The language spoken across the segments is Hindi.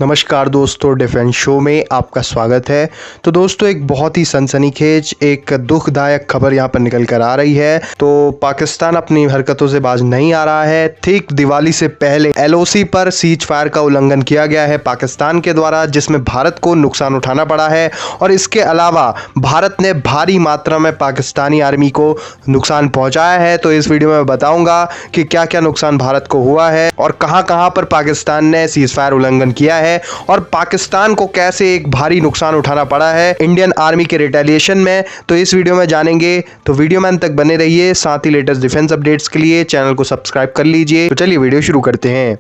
नमस्कार दोस्तों, डिफेंस शो में आपका स्वागत है। तो दोस्तों, एक बहुत ही सनसनीखेज एक दुखदायक खबर यहाँ पर निकल कर आ रही है। तो पाकिस्तान अपनी हरकतों से बाज नहीं आ रहा है। ठीक दिवाली से पहले एलओसी पर सीज फायर का उल्लंघन किया गया है पाकिस्तान के द्वारा, जिसमें भारत को नुकसान उठाना पड़ा है। और इसके अलावा भारत ने भारी मात्रा में पाकिस्तानी आर्मी को नुकसान पहुंचाया है। तो इस वीडियो में मैं बताऊंगा कि क्या क्या नुकसान भारत को हुआ है और कहां कहां पर पाकिस्तान ने सीज फायर उल्लंघन किया है और पाकिस्तान को कैसे एक भारी नुकसान उठाना पड़ा है इंडियन आर्मी के रिटेलिएशन में। तो इस वीडियो में जानेंगे, तो वीडियो में अंत तक बने रहिए। साथ ही लेटेस्ट डिफेंस अपडेट्स के लिए चैनल को सब्सक्राइब कर लीजिए। तो चलिए वीडियो शुरू करते हैं।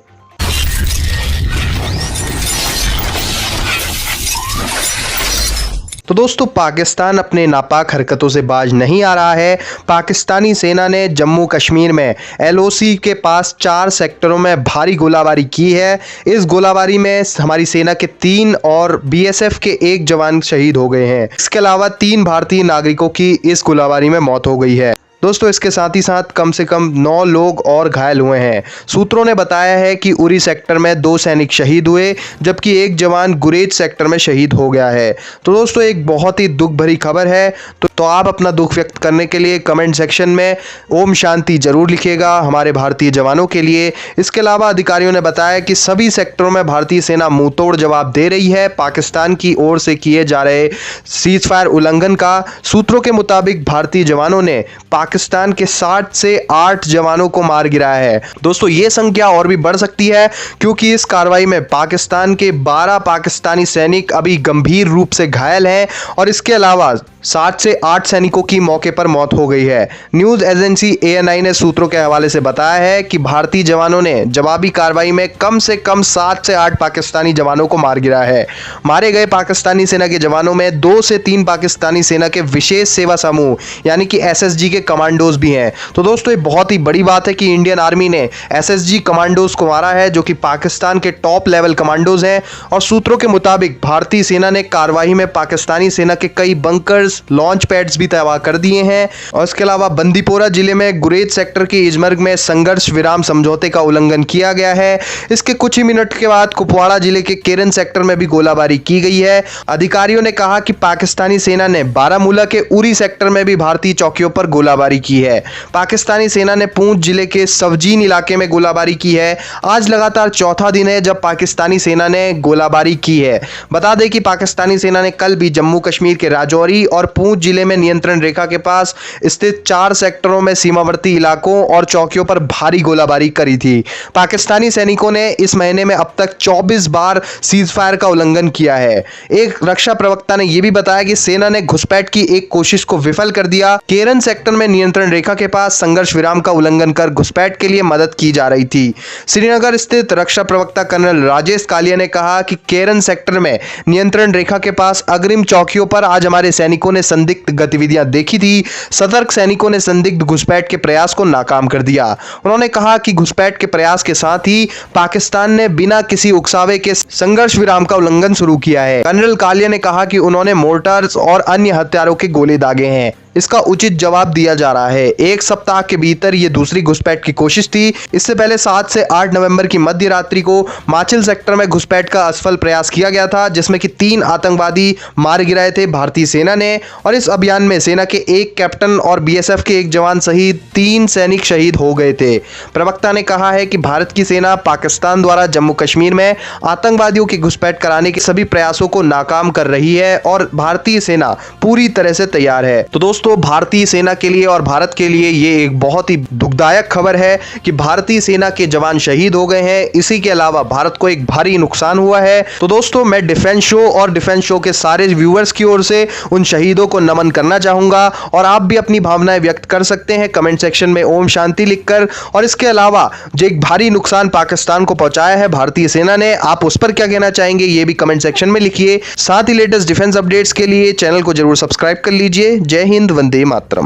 तो दोस्तों, पाकिस्तान अपने नापाक हरकतों से बाज नहीं आ रहा है। पाकिस्तानी सेना ने जम्मू कश्मीर में एलओसी के पास 4 सेक्टरों में भारी गोलाबारी की है। इस गोलाबारी में हमारी सेना के 3 और बीएसएफ के 1 जवान शहीद हो गए हैं। इसके अलावा 3 भारतीय नागरिकों की इस गोलाबारी में मौत हो गई है। दोस्तों, इसके साथ ही साथ कम से कम 9 लोग और घायल हुए हैं। सूत्रों ने बताया है कि उरी सेक्टर में 2 सैनिक शहीद हुए, जबकि 1 जवान गुरेज सेक्टर में शहीद हो गया है। तो दोस्तों, एक बहुत ही दुख भरी खबर है। तो आप अपना दुख व्यक्त करने के लिए कमेंट सेक्शन में ओम शांति जरूर लिखिएगा हमारे भारतीय जवानों के लिए। इसके अलावा अधिकारियों ने बताया कि सभी सेक्टरों में भारतीय सेना मुंहतोड़ जवाब दे रही है पाकिस्तान की ओर से किए जा रहे सीज फायर उल्लंघन का। सूत्रों के मुताबिक भारतीय जवानों ने पाकिस्तान के 60 से 8 जवानों को मार गिराया है। दोस्तों, ये संख्या और भी बढ़ सकती है, क्योंकि इस कार्रवाई में पाकिस्तान के 12 पाकिस्तानी सैनिक अभी गंभीर रूप से घायल हैं और इसके अलावा 7 से 8 सैनिकों की मौके पर मौत हो गई है। न्यूज एजेंसी ANI ने सूत्रों के हवाले से बताया है कि भारतीय जवानों ने जवाबी कार्रवाई में कम से कम 7 से 8 पाकिस्तानी जवानों को मार गिराया है। मारे गए पाकिस्तानी सेना के जवानों में 2 से 3 पाकिस्तानी सेना के विशेष सेवा समूह यानी कि SSG के कमांडोज भी हैं। तो दोस्तों, ये बहुत ही बड़ी बात है कि इंडियन आर्मी ने SSG कमांडोज को मारा है, जो कि पाकिस्तान के टॉप लेवल कमांडोज हैं। और सूत्रों के मुताबिक भारतीय सेना ने कार्रवाई में पाकिस्तानी सेना के कई बंकर्स, लॉन्च पैड्स भी तबाह कर दिए हैं। और इसके अलावा बंदीपोरा जिले में गुरेज सेक्टर के इजमर्ग में संघर्ष विराम समझौते का उल्लंघन किया गया है। इसके कुछ ही मिनट के बाद कुपवाड़ा जिले के केरन सेक्टर में भी गोलाबारी की गई है। अधिकारियों ने कहा कि पाकिस्तानी सेना ने बारामूला के उरी सेक्टर में भी भारतीय चौकियों पर गोलाबारी की है। पाकिस्तानी सेना ने पूंछ जिले के सवजीन इलाके में गोलाबारी की है। आज लगातार चौथा दिन है जब पाकिस्तानी सेना ने गोलाबारी की है। बता दें कि पाकिस्तानी सेना ने कल भी जम्मू कश्मीर के राजौरी और पूंछ जिले में नियंत्रण रेखा के पास स्थित 4 सेक्टरों में सीमावर्ती इलाकों और चौकियों पर भारी गोलाबारी करी थी। पाकिस्तानी सैनिकों ने इस महीने में अब तक 24 बार सीज फायर का उल्लंघन किया है। एक रक्षा प्रवक्ता ने यह भी बताया कि सेना ने घुसपैठ की एक कोशिश को विफल कर दिया। केरन सेक्टर में नियंत्रण रेखा के पास संघर्ष विराम का उल्लंघन कर घुसपैठ के लिए मदद की जा रही थी। श्रीनगर स्थित रक्षा प्रवक्ता कर्नल राजेश कालिया ने कहा कि केरन सेक्टर में नियंत्रण रेखा के पास अग्रिम चौकियों पर आज हमारे सैनिकों ने संदिग्ध गतिविधियां देखी थी। सतर्क सैनिकों ने संदिग्ध घुसपैठ के प्रयास को नाकाम कर दिया। उन्होंने कहा कि घुसपैठ के प्रयास के साथ ही पाकिस्तान ने बिना किसी उकसावे के संघर्ष विराम का उल्लंघन शुरू किया है। कर्नल कालिया ने कहा कि उन्होंने मोर्टार्स और अन्य हथियारों के गोले दागे हैं। इसका उचित जवाब दिया जा रहा है। 1 सप्ताह के भीतर यह दूसरी घुसपैठ की कोशिश थी। इससे पहले 7 से 8 नवंबर की मध्य रात्रि को माचिल सेक्टर में घुसपैठ का असफल प्रयास किया गया था, जिसमें कि 3 आतंकवादी मार गिराए थे भारतीय सेना ने। और इस अभियान में सेना के 1 कैप्टन और BSF के 1 जवान सहित 3 सैनिक शहीद हो गए थे। प्रवक्ता ने कहा है कि भारत की सेना पाकिस्तान द्वारा जम्मू कश्मीर में आतंकवादियों की घुसपैठ कराने के सभी प्रयासों को नाकाम कर रही है और भारतीय सेना पूरी तरह से तैयार है। तो दोस्तों, भारतीय सेना के लिए और भारत के लिए ये एक बहुत ही दुखदायक खबर है कि भारतीय सेना के जवान शहीद हो गए हैं। इसी के अलावा भारत को एक भारी नुकसान हुआ है। तो दोस्तों, मैं डिफेंस शो और डिफेंस शो के सारे व्यूअर्स की ओर से उन शहीदों को नमन करना चाहूंगा और आप भी अपनी भावनाएं व्यक्त कर सकते हैं कमेंट सेक्शन में ओम शांति लिखकर। और इसके अलावा जो एक भारी नुकसान पाकिस्तान को पहुंचाया है भारतीय सेना ने, आप उस पर क्या कहना चाहेंगे ये भी कमेंट सेक्शन में लिखिए। साथ ही लेटेस्ट डिफेंस अपडेट्स के लिए चैनल को जरूर सब्सक्राइब कर लीजिए। जय हिंद, वंदे मातरम।